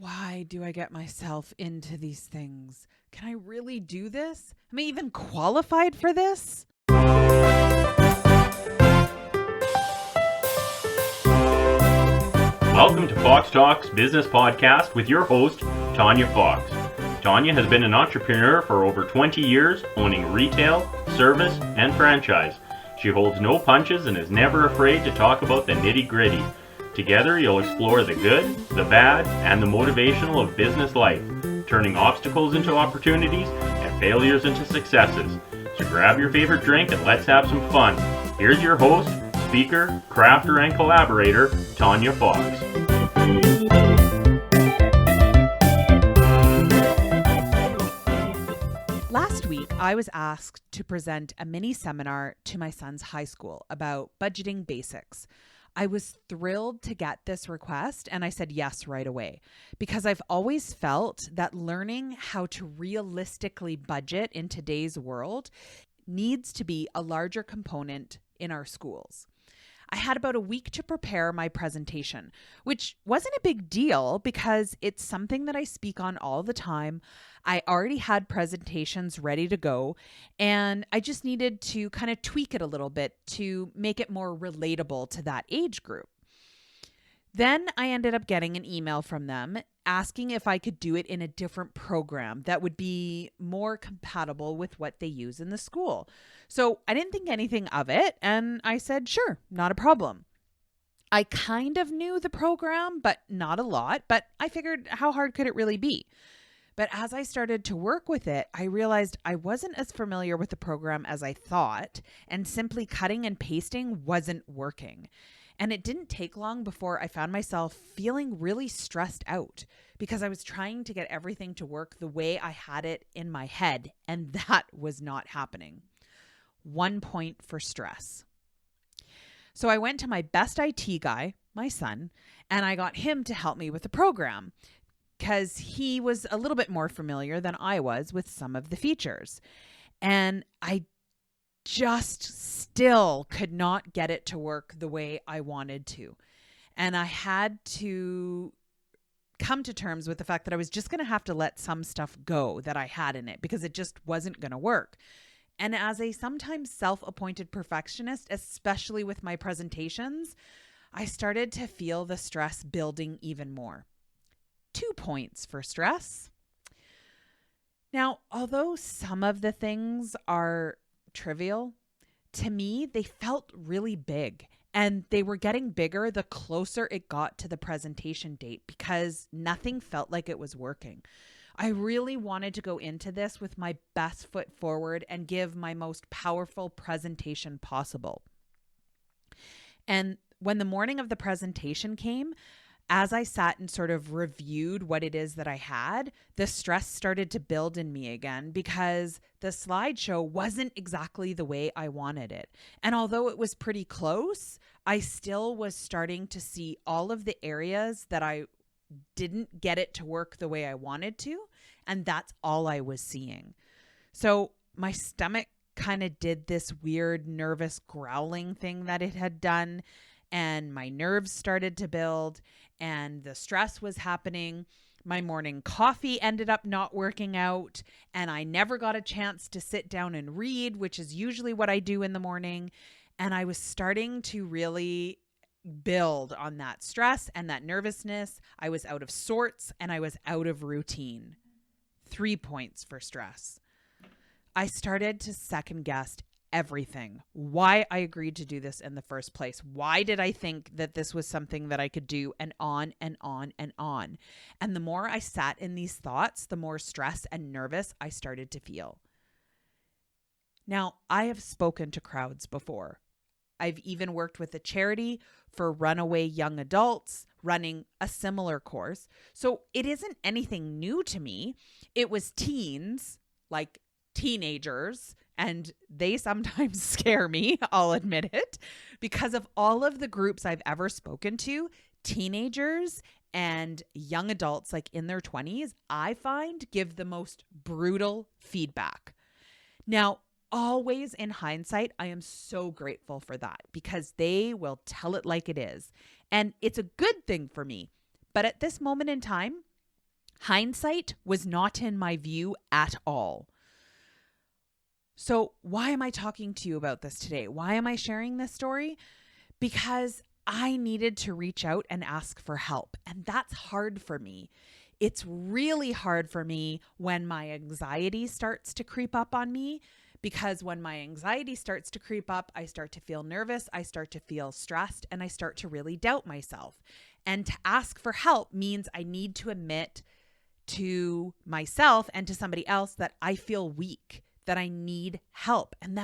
Why do I get myself into these things? Can I really do this? Am I even qualified for this? Welcome to Fox Talks Business Podcast with your host, Tanya Fox. Tanya has been an entrepreneur for over 20 years, owning retail, service, and franchise. She holds no punches and is never afraid to talk about the nitty-gritty. Together, you'll explore the good, the bad, and the motivational of business life, turning obstacles into opportunities and failures into successes. So grab your favorite drink and let's have some fun. Here's your host, speaker, crafter, and collaborator, Tanya Fox. Last week, I was asked to present a mini seminar to my son's high school about budgeting basics. I was thrilled to get this request and I said yes right away because I've always felt that learning how to realistically budget in today's world needs to be a larger component in our schools. I had about a week to prepare my presentation, which wasn't a big deal because it's something that I speak on all the time. I already had presentations ready to go, and I just needed to kind of tweak it a little bit to make it more relatable to that age group. Then I ended up getting an email from them asking if I could do it in a different program that would be more compatible with what they use in the school. So I didn't think anything of it, and I said, sure, not a problem. I kind of knew the program, but not a lot, but I figured how hard could it really be? But as I started to work with it, I realized I wasn't as familiar with the program as I thought, and simply cutting and pasting wasn't working. And it didn't take long before I found myself feeling really stressed out because I was trying to get everything to work the way I had it in my head, and that was not happening. 1 point for stress. So I went to my best IT guy, my son, and I got him to help me with the program because he was a little bit more familiar than I was with some of the features. And I just still could not get it to work the way I wanted to. And I had to come to terms with the fact that I was just going to have to let some stuff go that I had in it because it just wasn't going to work. And as a sometimes self-appointed perfectionist, especially with my presentations, I started to feel the stress building even more. 2 points for stress. Now, although some of the things are trivial, to me, they felt really big, and they were getting bigger the closer it got to the presentation date because nothing felt like it was working. I really wanted to go into this with my best foot forward and give my most powerful presentation possible. And when the morning of the presentation came, as I sat and sort of reviewed what it is that I had, the stress started to build in me again because the slideshow wasn't exactly the way I wanted it. And although it was pretty close, I still was starting to see all of the areas that I didn't get it to work the way I wanted to. And that's all I was seeing. So my stomach kind of did this weird nervous growling thing that it had done. And my nerves started to build and the stress was happening. My morning coffee ended up not working out and I never got a chance to sit down and read, which is usually what I do in the morning. And I was starting to really build on that stress and that nervousness. I was out of sorts and I was out of routine. 3 points for stress. I started to second guess everything. Why I agreed to do this in the first place. Why did I think that this was something that I could do, and on and on and on. And the more I sat in these thoughts, the more stressed and nervous I started to feel. Now, I have spoken to crowds before. I've even worked with a charity for runaway young adults running a similar course. So it isn't anything new to me. It was teens, like teenagers, and they sometimes scare me, I'll admit it, because of all of the groups I've ever spoken to, teenagers and young adults like in their 20s, I find give the most brutal feedback. Now, always in hindsight, I am so grateful for that because they will tell it like it is. And it's a good thing for me. But at this moment in time, Hindsight was not in my view at all. So why am I talking to you about this today? Why am I sharing this story? Because I needed to reach out and ask for help. And that's hard for me. It's really hard for me when my anxiety starts to creep up on me, because when my anxiety starts to creep up, I start to feel nervous, I start to feel stressed, and I start to really doubt myself. And to ask for help means I need to admit to myself and to somebody else that I feel weak, that I need help. And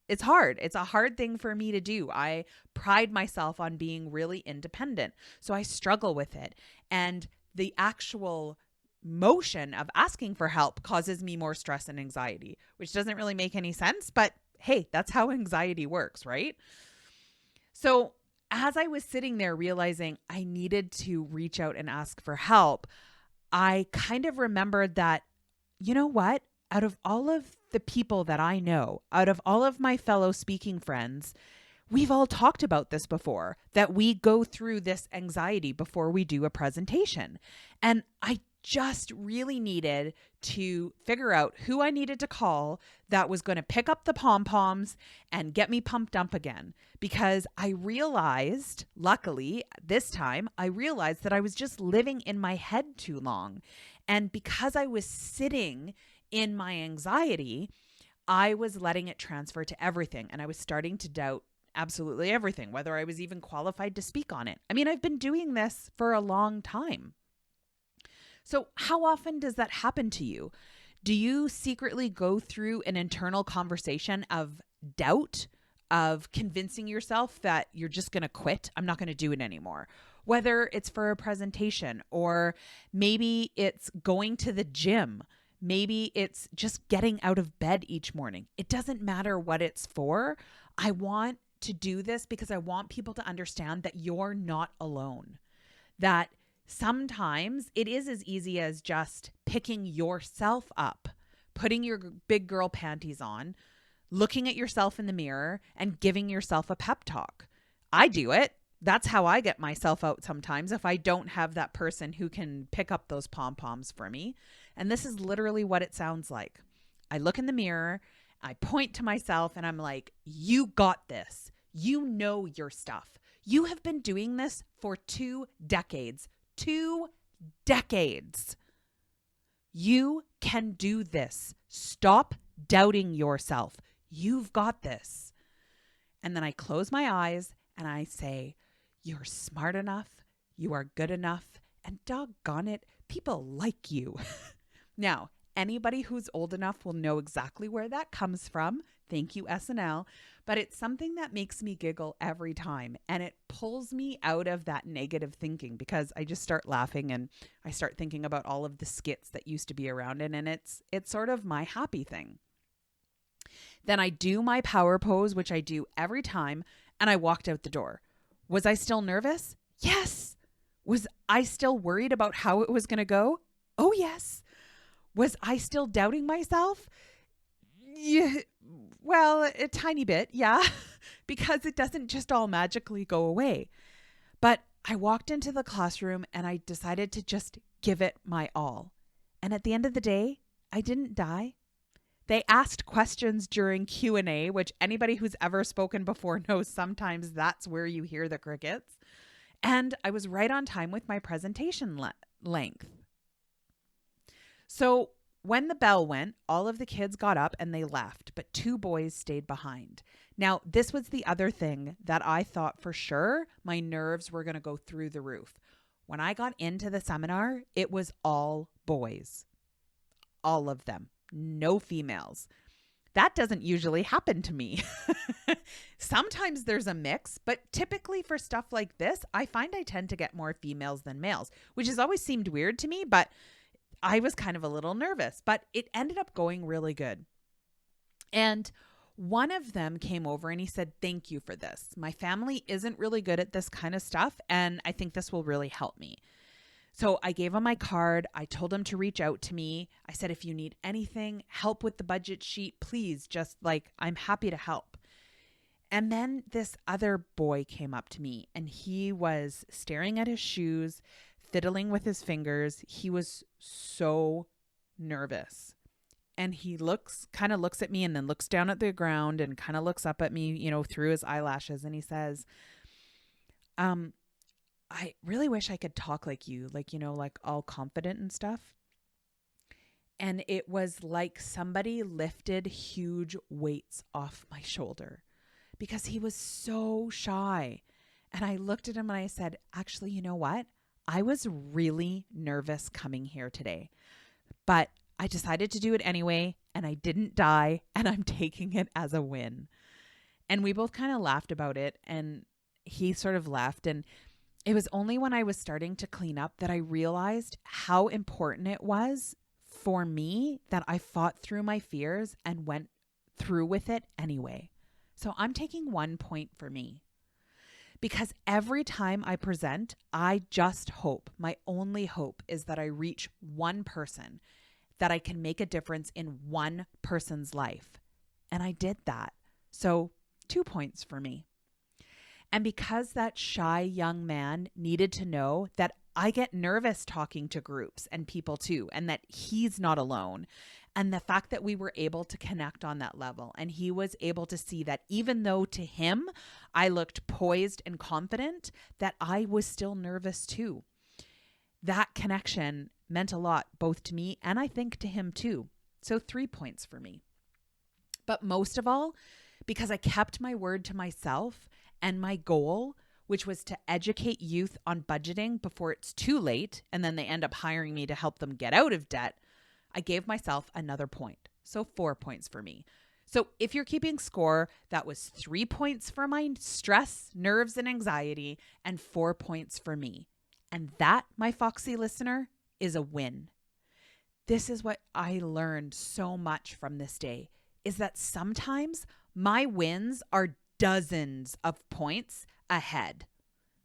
it's hard. It's a hard thing for me to do. I pride myself on being really independent. So I struggle with it. And the actual motion of asking for help causes me more stress and anxiety, which doesn't really make any sense. But hey, that's how anxiety works, right? So as I was sitting there realizing I needed to reach out and ask for help, I kind of remembered that, you know what? Out of all of the people that I know, out of all of my fellow speaking friends, we've all talked about this before, that we go through this anxiety before we do a presentation. And I just really needed to figure out who I needed to call that was going to pick up the pom-poms and get me pumped up again. Because I realized, luckily, this time, I realized that I was just living in my head too long. And because I was sitting in my anxiety, I was letting it transfer to everything. And I was starting to doubt absolutely everything, whether I was even qualified to speak on it. I mean, I've been doing this for a long time. So how often does that happen to you? Do you secretly go through an internal conversation of doubt, of convincing yourself that you're just going to quit? I'm not going to do it anymore. Whether it's for a presentation, or maybe it's going to the gym. Maybe it's just getting out of bed each morning. It doesn't matter what it's for. I want to do this because I want people to understand that you're not alone. That sometimes it is as easy as just picking yourself up, putting your big girl panties on, looking at yourself in the mirror and giving yourself a pep talk. I do it. That's how I get myself out sometimes if I don't have that person who can pick up those pom-poms for me. And this is literally what it sounds like. I look in the mirror, I point to myself, and I'm like, you got this. You know your stuff. You have been doing this for 2 decades. 2 decades. You can do this. Stop doubting yourself. You've got this. And then I close my eyes and I say, you're smart enough. You are good enough. And doggone it, people like you. Now, anybody who's old enough will know exactly where that comes from. Thank you, SNL. But it's something that makes me giggle every time. And it pulls me out of that negative thinking because I just start laughing and I start thinking about all of the skits that used to be around it. And it's sort of my happy thing. Then I do my power pose, which I do every time. And I walked out the door. Was I still nervous? Yes. Was I still worried about how it was going to go? Oh, yes. Was I still doubting myself? Yeah, well, a tiny bit, yeah, because it doesn't just all magically go away. But I walked into the classroom and I decided to just give it my all. And at the end of the day, I didn't die. They asked questions during Q&A, which anybody who's ever spoken before knows sometimes that's where you hear the crickets. And I was right on time with my presentation length. So when the bell went, all of the kids got up and they left, but 2 boys stayed behind. Now, this was the other thing that I thought for sure my nerves were going to go through the roof. When I got into the seminar, it was all boys. All of them. No females. That doesn't usually happen to me. Sometimes there's a mix, but typically for stuff like this, I find I tend to get more females than males, which has always seemed weird to me, but I was kind of a little nervous, but it ended up going really good. And one of them came over and he said, "Thank you for this. My family isn't really good at this kind of stuff, and I think this will really help me." So I gave him my card. I told him to reach out to me. I said, if you need anything, help with the budget sheet, please, I'm happy to help. And then this other boy came up to me and he was staring at his shoes, fiddling with his fingers. He was so nervous. And he kind of looks at me and then looks down at the ground and kind of looks up at me, you know, through his eyelashes. And he says, I really wish I could talk like you, like, you know, like all confident and stuff. And it was like somebody lifted huge weights off my shoulder because he was so shy. And I looked at him and I said, actually, you know what? I was really nervous coming here today, but I decided to do it anyway, and I didn't die, and I'm taking it as a win. And we both kind of laughed about it, and he sort of left. And it was only when I was starting to clean up that I realized how important it was for me that I fought through my fears and went through with it anyway. So I'm taking 1 point for me. Because every time I present, I just hope, my only hope is that I reach one person, that I can make a difference in one person's life. And I did that. So 2 points for me. And because that shy young man needed to know that I get nervous talking to groups and people too, and that he's not alone. And the fact that we were able to connect on that level, and he was able to see that even though to him I looked poised and confident, that I was still nervous too. That connection meant a lot both to me and I think to him too. So 3 points for me. But most of all, because I kept my word to myself and my goal, which was to educate youth on budgeting before it's too late, and then they end up hiring me to help them get out of debt, I gave myself another point. So 4 points for me. So if you're keeping score, that was 3 points for my stress, nerves, and anxiety, and 4 points for me. And that, my Foxy listener, is a win. This is what I learned so much from this day, is that sometimes my wins are dozens of points ahead,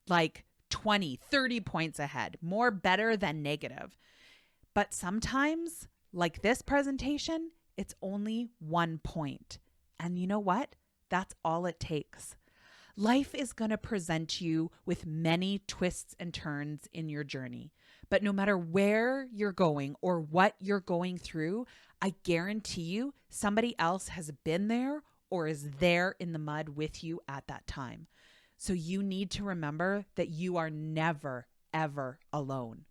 like 20, 30 points ahead, more better than negative. But sometimes, like this presentation, it's only 1 point. And you know what? That's all it takes. Life is going to present you with many twists and turns in your journey. But no matter where you're going or what you're going through, I guarantee you somebody else has been there or is there in the mud with you at that time. So you need to remember that you are never, ever alone.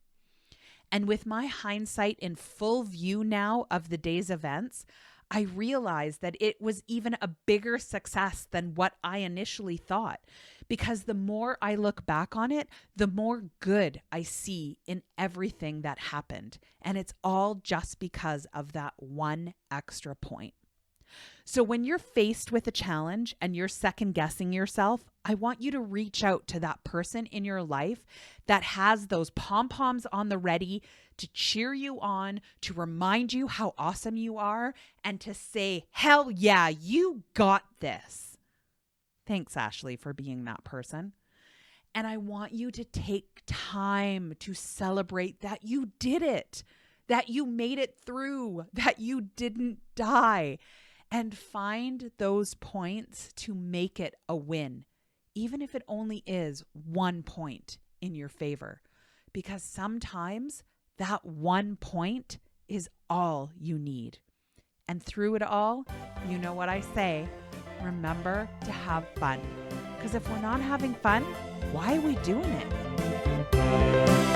And with my hindsight in full view now of the day's events, I realized that it was even a bigger success than what I initially thought. Because the more I look back on it, the more good I see in everything that happened. And it's all just because of that one extra point. So when you're faced with a challenge and you're second guessing yourself, I want you to reach out to that person in your life that has those pom-poms on the ready to cheer you on, to remind you how awesome you are, and to say, hell yeah, you got this. Thanks, Ashley, for being that person. And I want you to take time to celebrate that you did it, that you made it through, that you didn't die. And find those points to make it a win, even if it only is 1 point in your favor. Because sometimes that 1 point is all you need. And through it all, you know what I say, remember to have fun. Because if we're not having fun, why are we doing it?